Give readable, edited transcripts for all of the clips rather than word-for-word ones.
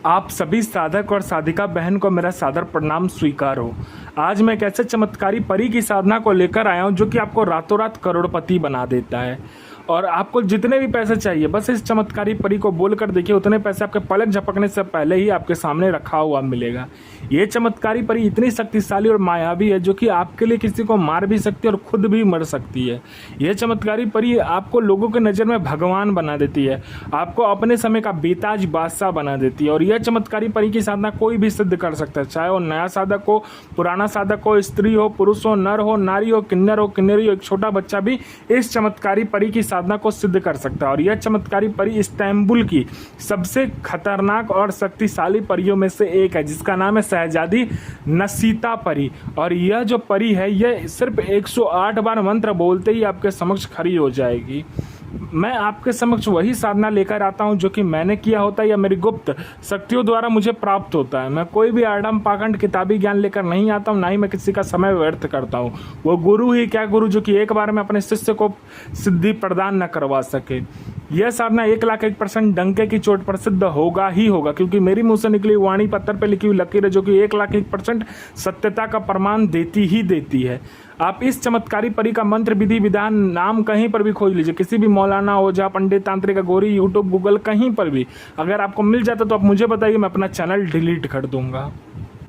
आप सभी साधक और साधिका बहन को मेरा सादर प्रणाम स्वीकार हो। आज मैं एक ऐसे चमत्कारी परी की साधना को लेकर आया हूं जो कि आपको रातों रात करोड़पति बना देता है। और आपको जितने भी पैसे चाहिए बस इस चमत्कारी परी को बोलकर देखिए, उतने पैसे आपके पलक झपकने से पहले ही आपके सामने रखा हुआ मिलेगा। ये चमत्कारी परी इतनी शक्तिशाली और मायावी है जो कि आपके लिए किसी को मार भी सकती है और खुद भी मर सकती है। यह चमत्कारी परी आपको लोगों के नज़र में भगवान बना देती है, आपको अपने समय का बेताज बादशाह बना देती है। और यह चमत्कारी परी की साधना कोई भी सिद्ध कर सकता है, चाहे वो नया साधक हो, पुराना साधक हो, स्त्री हो, पुरुष हो, नर हो, नारी हो, किन्नर हो, किन्नरी हो, एक छोटा बच्चा भी इस चमत्कारी परी की साधना को सिद्ध कर सकता है। और यह चमत्कारी परी इस्तांबुल की सबसे खतरनाक और शक्तिशाली परियों में से एक है, जिसका नाम है शहजादी नसीता परी। और यह जो परी है यह सिर्फ 108 बार मंत्र बोलते ही आपके समक्ष खड़ी हो जाएगी। मैं आपके समक्ष वही साधना लेकर आता हूं जो कि मैंने किया होता है या मेरी गुप्त शक्तियों द्वारा मुझे प्राप्त होता है। मैं कोई भी आडम पाखंड किताबी ज्ञान लेकर नहीं आता हूं, ना ही मैं किसी का समय व्यर्थ करता हूं। वो गुरु ही क्या गुरु जो कि एक बार में अपने शिष्य को सिद्धि प्रदान न करवा सके। यह साधना 1,01% डंके की चोट पर सिद्ध होगा ही होगा, क्योंकि मेरी मुंह से निकली वाणी पत्थर पर लिखी हुई लकीर है जो कि 1,01% सत्यता का प्रमाण देती ही देती है। आप इस चमत्कारी परी का मंत्र विधि विधान नाम कहीं पर भी खोज लीजिए, किसी भी मौलाना, ओझा, पंडित, तांत्रिक, अघोरी, यूट्यूब, गूगल, कहीं पर भी अगर आपको मिल जाता तो आप मुझे बताइए, मैं अपना चैनल डिलीट कर दूंगा।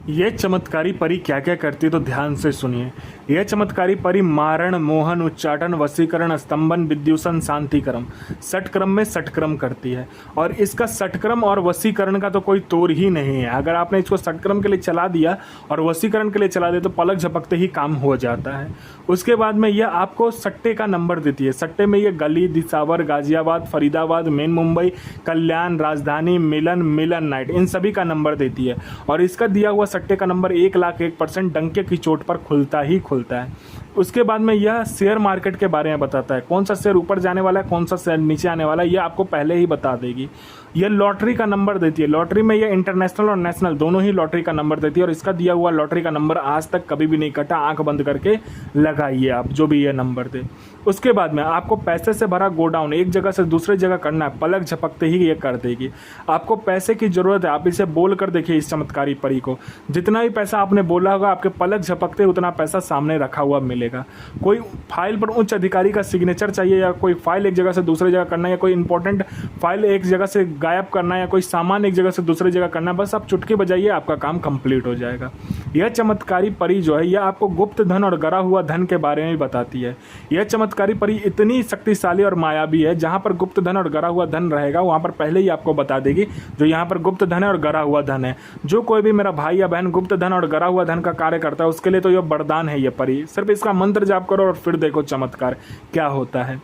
यह चमत्कारी परी क्या क्या करती है तो ध्यान से सुनिए। यह चमत्कारी परी मारण, मोहन, उच्चाटन, वशीकरण, स्तंभन, विद्युषण, शांतिक्रम, षटक्रम में षटक्रम करती है। और इसका षटक्रम और वशीकरण का तो कोई तोड़ ही नहीं है। अगर आपने इसको षटक्रम के लिए चला दिया और वशीकरण के लिए चला दिया तो पलक झपकते ही काम हो जाता है। उसके बाद में यह आपको सट्टे का नंबर देती है। सट्टे में यह गली, दिसावर, गाजियाबाद, फरीदाबाद, मेन मुंबई, कल्याण, राजधानी, मिलन, मिलन नाइट, इन सभी का नंबर देती है। और इसका दिया हुआ सट्टे का नंबर 1,01% डंके की चोट पर खुलता ही खुलता है। उसके बाद में यह शेयर मार्केट के बारे में बताता है, कौन सा शेयर ऊपर जाने वाला है, कौन सा शेयर नीचे आने वाला है, यह आपको पहले ही बता देगी। यह लॉटरी का नंबर देती है। लॉटरी में यह इंटरनेशनल और नेशनल दोनों ही लॉटरी का नंबर देती है। और इसका दिया हुआ लॉटरी का नंबर आज तक कभी भी नहीं कटा। आंख बंद करके लगाइए आप जो भी यह नंबर दे। उसके बाद में आपको पैसे से भरा गोडाउन एक जगह से दूसरी जगह करना है, पलक झपकते ही ये कर देगी। आपको पैसे की जरूरत है, आप इसे बोल कर देखिए इस चमत्कारी परी को। जितना भी पैसा आपने बोला होगा आपके पलक झपकते उतना पैसा सामने रखा हुआ मिलेगा। कोई फाइल पर उच्च अधिकारी का सिग्नेचर चाहिए, या कोई फाइल एक जगह से दूसरी जगह करना है, या कोई इंपॉर्टेंट फाइल एक जगह से गायब करना है, या कोई सामान एक जगह से दूसरी जगह करना है, बस आप चुटकी बजाइए आपका काम कंप्लीट हो जाएगा। यह चमत्कारी परी जो है यह आपको गुप्त धन और गरा हुआ धन के बारे में बताती है। यह चमत्कारी परी इतनी शक्तिशाली और मायावी है, जहां पर गुप्त धन और गरा हुआ धन रहेगा वहां पर पहले ही आपको बता देगी जो यहाँ पर गुप्त धन है और गरा हुआ धन है। जो कोई भी मेरा भाई या बहन गुप्त धन और गरा हुआ धन का कार्य करता है उसके लिए तो यह वरदान है। यह परी सिर्फ इसका मंत्र जाप करो और फिर देखो चमत्कार क्या होता है।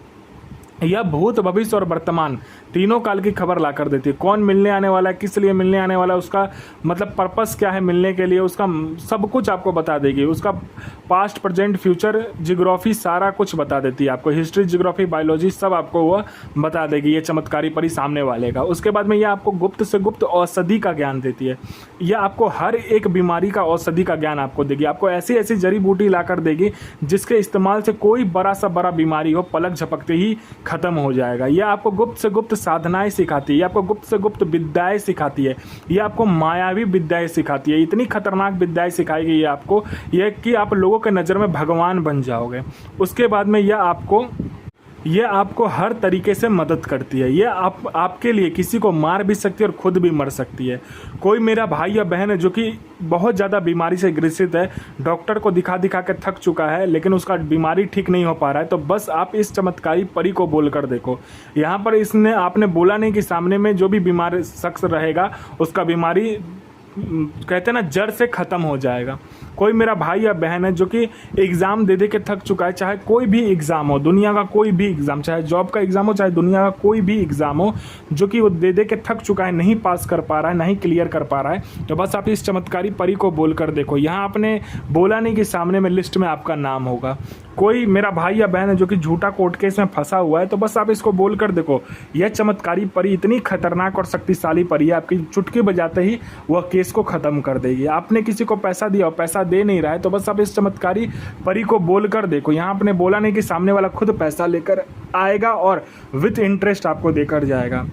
यह भूत, भविष्य और वर्तमान तीनों काल की खबर ला कर देती है। कौन मिलने आने वाला है, किस लिए मिलने आने वाला है, उसका मतलब पर्पस क्या है मिलने के लिए, उसका सब कुछ आपको बता देगी। उसका पास्ट, प्रेजेंट, फ्यूचर, जियोग्राफी सारा कुछ बता देती है आपको। हिस्ट्री, जियोग्राफी, बायोलॉजी सब आपको वह बता देगी ये चमत्कारी परी सामने वाले का। उसके बाद में यह आपको गुप्त से गुप्त औषधि का ज्ञान देती है। यह आपको हर एक बीमारी का औषधि का ज्ञान आपको देगी। आपको ऐसी ऐसी जड़ी बूटी ला कर देगी जिसके इस्तेमाल से कोई बड़ा सा बड़ा बीमारी हो पलक झपकते ही खत्म हो जाएगा। यह आपको गुप्त से गुप्त साधनाएं सिखाती है, यह आपको गुप्त से गुप्त विद्याएं सिखाती है, यह आपको मायावी विद्याएं सिखाती है। इतनी खतरनाक विद्याएं सिखाएगी ये आपको, यह कि आप लोगों के नज़र में भगवान बन जाओगे। उसके बाद में यह आपको हर तरीके से मदद करती है। यह आपके लिए किसी को मार भी सकती है और खुद भी मर सकती है। कोई मेरा भाई या बहन है जो कि बहुत ज़्यादा बीमारी से ग्रसित है, डॉक्टर को दिखा दिखा के थक चुका है, लेकिन उसका बीमारी ठीक नहीं हो पा रहा है, तो बस आप इस चमत्कारी परी को बोल कर देखो। यहाँ पर आपने बोला नहीं कि सामने में जो भी बीमार शख्स रहेगा उसका बीमारी कहते हैं ना जड़ से ख़त्म हो जाएगा। कोई मेरा भाई या बहन है जो कि एग्ज़ाम दे के थक चुका है, चाहे कोई भी एग्ज़ाम हो, दुनिया का कोई भी एग्ज़ाम, चाहे जॉब का एग्ज़ाम हो, चाहे दुनिया का कोई भी एग्ज़ाम हो, जो कि वो दे के थक चुका है, नहीं पास कर पा रहा है, नहीं क्लियर कर पा रहा है, तो बस आप इस चमत्कारी परी को बोल कर देखो। यहाँ आपने बोला नहीं कि सामने में लिस्ट में आपका नाम होगा। कोई मेरा भाई या बहन है जो कि झूठा कोर्ट केस में फंसा हुआ है, तो बस आप इसको बोल कर देखो। यह चमत्कारी परी इतनी खतरनाक और शक्तिशाली परी है, आपकी चुटकी बजाते ही वह केस को ख़त्म कर देगी। आपने किसी को पैसा दिया और पैसा दे नहीं रहा है, तो बस आप इस चमत्कारी परी को बोल कर देखो। यहाँ आपने बोला नहीं कि सामने वाला खुद पैसा लेकर आएगा और विथ इंटरेस्ट आपको देकर जाएगा।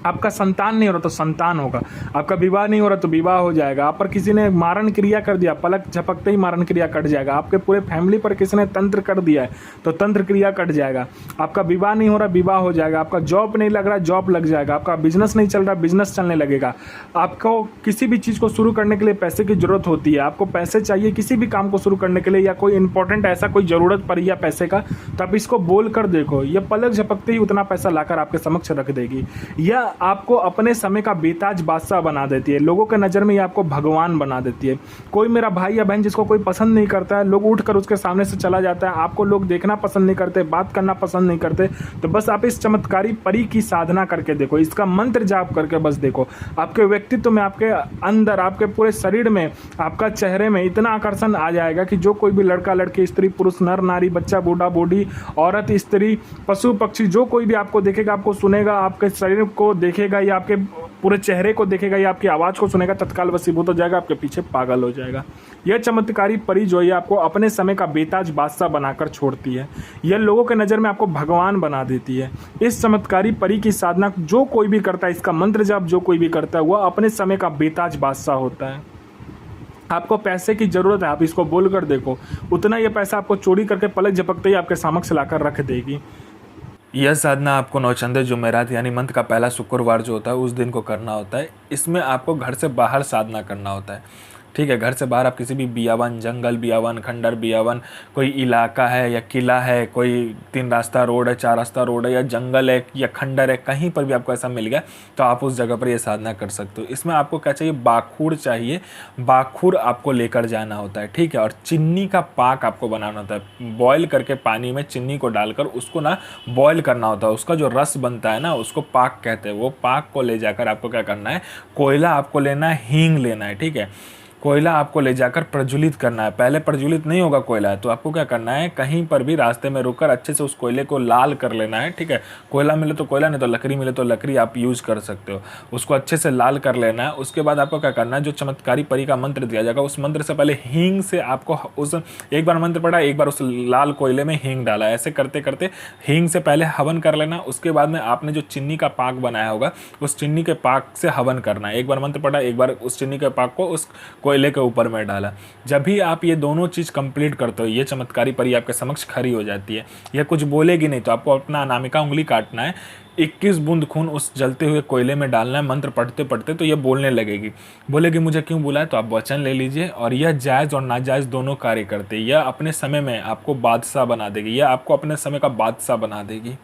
आपका संतान नहीं हो रहा तो संतान होगा, आपका विवाह नहीं हो रहा तो विवाह हो जाएगा, आप पर किसी ने मारण क्रिया कर दिया, पलक झपकते ही मारण क्रिया कट जाएगा, आपके पूरे फैमिली पर किसी ने तंत्र कर दिया है तो तंत्र क्रिया कट जाएगा, आपका विवाह नहीं हो रहा विवाह हो जाएगा, आपका जॉब नहीं लग रहा जॉब लग जाएगा, आपका बिजनेस नहीं चल रहा बिजनेस चलने लगेगा। आपको किसी भी चीज़ को शुरू करने के लिए पैसे की जरूरत होती है, आपको पैसे चाहिए किसी भी काम को शुरू करने के लिए, या कोई इंपॉर्टेंट ऐसा कोई ज़रूरत पड़ी या पैसे का, तो आप इसको बोल कर देखो, ये पलक झपकते ही उतना पैसा लाकर आपके समक्ष रख देगी। यह आपको अपने समय का बेताज बादशाह बना देती है, लोगों के नज़र में ये आपको भगवान बना देती है। कोई मेरा भाई या बहन जिसको कोई पसंद नहीं करता है, लोग उठकर उसके सामने से चला जाता है, आपको लोग देखना पसंद नहीं करते, बात करना पसंद नहीं करते, तो बस आप इस चमत्कारी परी की साधना करके देखो, इसका मंत्र जाप करके बस देखो, आपके व्यक्तित्व में, आपके अंदर, आपके पूरे शरीर में, आपका चेहरे में इतना आकर्षण आ जाएगा कि जो कोई भी लड़का लड़की, स्त्री पुरुष, नर नारी, बच्चा बूढ़ा बूढ़ी, औरत स्त्री, पशु पक्षी, जो कोई भी आपको देखेगा, आपको सुनेगा, आपके शरीर को देखेगा या आपके पूरे चेहरे को देखेगा या आपकी आवाज़ को सुनेगा, तत्काल वशीभूत हो जाएगा, आपके पीछे पागल हो जाएगा। यह चमत्कारी परी जो है आपको अपने समय का बेताज बादशाह बनाकर छोड़ती है, यह लोगों के नज़र में आपको भगवान बना देती है। इस चमत्कारी परी की साधना जो कोई भी करता है, इसका मंत्र जाप जो कोई भी करता है, वह अपने समय का बेताज बादशाह होता है। आपको पैसे की ज़रूरत है, आप इसको बोल कर देखो, उतना यह पैसा आपको चोरी करके पलक झपकते ही आपके समक्ष लाकर रख देगी। यह साधना आपको नौचंदे जुमेरात यानी मंथ का पहला शुक्रवार जो होता है उस दिन को करना होता है। इसमें आपको घर से बाहर साधना करना होता है, ठीक है। घर से बाहर आप किसी भी बियावन, जंगल बियावन, खंडर बियावन, कोई इलाका है या किला है, कोई 3 रास्ता रोड है, 4 रास्ता रोड है, या जंगल है या खंडर है, कहीं पर भी आपको ऐसा मिल गया तो आप उस जगह पर ये साधना कर सकते हो। इसमें आपको क्या चाहिए, बाखूर चाहिए, बाखूर आपको लेकर जाना होता है, ठीक है। और चीनी का पाक आपको बनाना होता है, बॉयल करके पानी में चीनी को डालकर उसको ना बॉयल करना होता है, उसका जो रस बनता है ना उसको पाक कहते हैं। वो पाक को ले जाकर आपको क्या करना है, कोयला आपको लेना है, हींग लेना है, ठीक है। कोयला आपको ले जाकर प्रज्वलित करना है। पहले प्रज्वलित नहीं होगा कोयला, तो आपको क्या करना है, कहीं पर भी रास्ते में रुककर अच्छे से उस कोयले को लाल कर लेना है, ठीक है। कोयला मिले तो कोयला, नहीं तो लकड़ी मिले तो लकड़ी आप यूज़ कर सकते हो। उसको अच्छे से लाल कर लेना है। उसके बाद आपको क्या करना है, जो चमत्कारी परी का मंत्र दिया जाएगा उस मंत्र से पहले हींग से आपको उस एक बार मंत्र पढ़ा, एक बार उस लाल कोयले में हींग डाला, ऐसे करते करते हींग से पहले हवन कर लेना। उसके बाद में आपने जो चीनी का पाक बनाया होगा उस चीनी के पाक से हवन करना है। एक बार मंत्र पढ़ा, एक बार उस चीनी के पाक को उस कोयले के ऊपर में डाला। जब भी आप ये दोनों चीज़ कंप्लीट करते हो, ये चमत्कारी परी आपके समक्ष खड़ी हो जाती है। यह कुछ बोलेगी नहीं, तो आपको अपना अनामिका उंगली काटना है, 21 बूंद खून उस जलते हुए कोयले में डालना है। मंत्र पढ़ते पढ़ते तो ये बोलने लगेगी, बोलेगी मुझे क्यों बुलाया, तो आप वचन ले लीजिए। और यह जायज़ और नाजायज़ दोनों कार्य करते, यह अपने समय में आपको बादशाह बना देगी, यह आपको अपने समय का बादशाह बना देगी।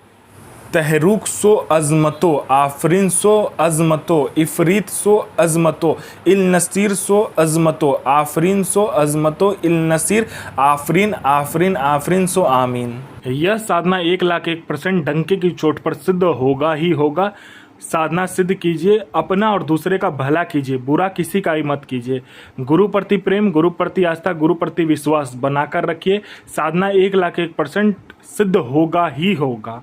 तहरुक सो अज़मतो, आफरीन सो अज़मतो, इफ़रीत सो अज़मतो, इल नसीर सो अज़मतो, आफरीन सो अज़मतो, इल नसीर, आफरीन आफरीन आफरीन सो आमीन। यह साधना 1,01% डंके की चोट पर सिद्ध होगा ही होगा। साधना सिद्ध कीजिए, अपना और दूसरे का भला कीजिए, बुरा किसी का ही मत कीजिए। गुरु प्रति प्रेम, गुरु प्रति आस्था, गुरु प्रति विश्वास बनाकर रखिए। साधना 1,01% सिद्ध होगा ही होगा।